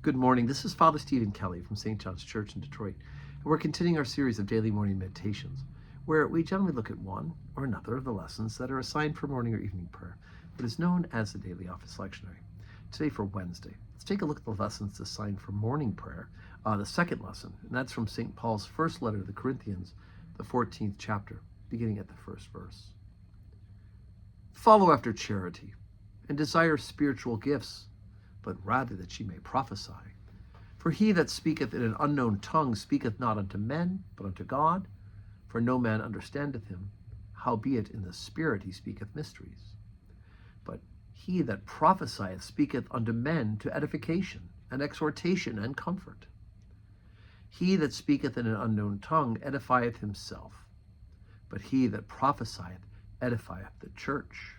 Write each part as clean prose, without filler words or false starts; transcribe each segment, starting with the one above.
Good morning. This is Father Stephen Kelly from St. John's Church in Detroit, and we're continuing our series of daily morning meditations, where we generally look at one or another of the lessons that are assigned for morning or evening prayer, what is known as the daily office lectionary. Today for Wednesday, let's take a look at the lessons assigned for morning prayer, the second lesson, and that's from St. Paul's first letter to the Corinthians, the 14th chapter, beginning at the first verse. Follow after charity, and desire spiritual gifts, but rather that ye may prophesy. For he that speaketh in an unknown tongue speaketh not unto men, but unto God, for no man understandeth him, howbeit in the Spirit he speaketh mysteries. But he that prophesieth speaketh unto men to edification, and exhortation, and comfort. He that speaketh in an unknown tongue edifieth himself, but he that prophesieth edifieth the church.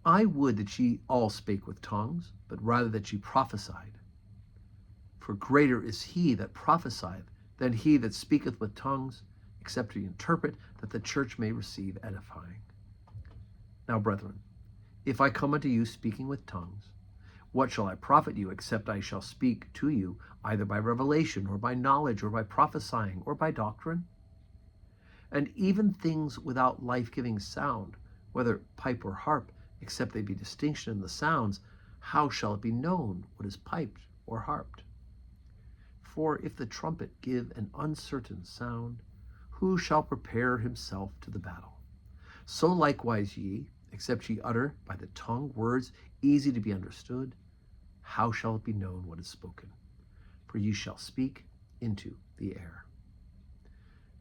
I would that ye all spake with tongues, but rather that ye prophesied. For greater is he that prophesieth than he that speaketh with tongues, except he interpret, that the church may receive edifying. Now, brethren, if I come unto you speaking with tongues, what shall I profit you, except I shall speak to you either by revelation, or by knowledge, or by prophesying, or by doctrine? And even things without life-giving sound, whether pipe or harp, except they be distinction in the sounds, how shall it be known what is piped or harped? For if the trumpet give an uncertain sound, who shall prepare himself to the battle? So likewise ye, except ye utter by the tongue words easy to be understood, how shall it be known what is spoken? For ye shall speak into the air.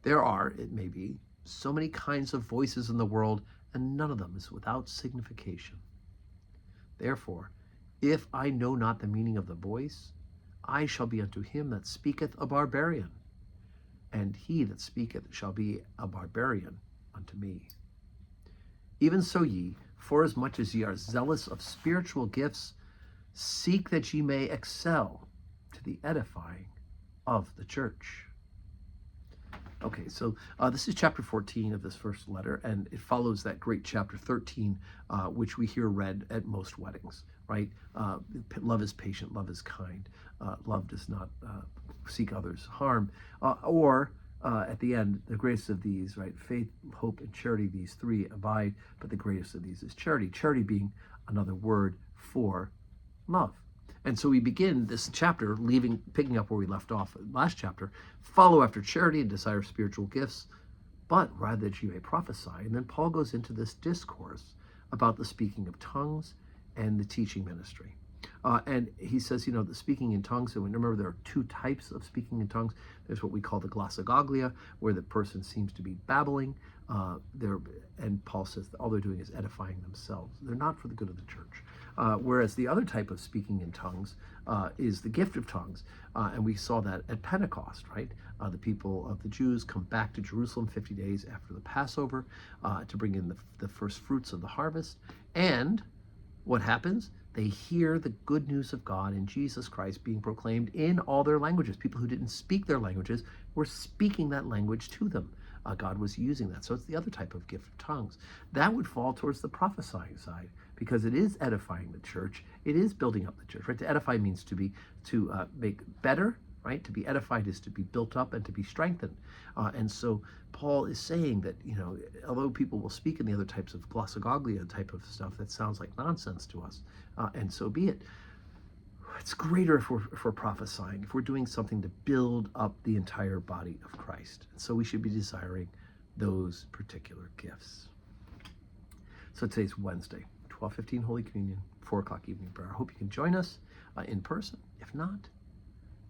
There are, it may be, so many kinds of voices in the world, and none of them is without signification. Therefore, if I know not the meaning of the voice, I shall be unto him that speaketh a barbarian, and he that speaketh shall be a barbarian unto me. Even so ye, forasmuch as ye are zealous of spiritual gifts, seek that ye may excel to the edifying of the church. Okay, so this is chapter 14 of this first letter, and it follows that great chapter 13, which we hear read at most weddings, right? Love is patient, love is kind, love does not seek others' harm, or at the end, the greatest of these, right? Faith, hope, and charity, these three abide, but the greatest of these is charity. Charity being another word for love. And so we begin this chapter picking up where we left off last chapter. Follow after charity and desire spiritual gifts, but rather that you may prophesy. And then Paul goes into this discourse about the speaking of tongues and the teaching ministry. And he says, the speaking in tongues, and remember there are two types of speaking in tongues. There's what we call the glossogoglia, where the person seems to be babbling. And Paul says that all they're doing is edifying themselves. They're not for the good of the church. Whereas the other type of speaking in tongues is the gift of tongues. And we saw that at Pentecost, right? The people of the Jews come back to Jerusalem 50 days after the Passover to bring in the first fruits of the harvest. And what happens? They hear the good news of God in Jesus Christ being proclaimed in all their languages. People who didn't speak their languages were speaking that language to them. God was using that. So it's the other type of gift of tongues. That would fall towards the prophesying side, because it is edifying the church. It is building up the church, right? To edify means to make better, right? To be edified is to be built up and to be strengthened. And so Paul is saying that, although people will speak in the other types of glossogoglia type of stuff that sounds like nonsense to us, and so be it, it's greater if we're prophesying, if we're doing something to build up the entire body of Christ. And so we should be desiring those particular gifts. So today's Wednesday, 12:15 Holy Communion, 4 o'clock evening prayer. I hope you can join us in person. If not,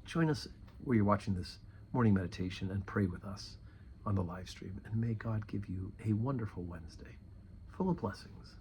join us where you're watching this morning meditation and pray with us on the live stream. And may God give you a wonderful Wednesday full of blessings.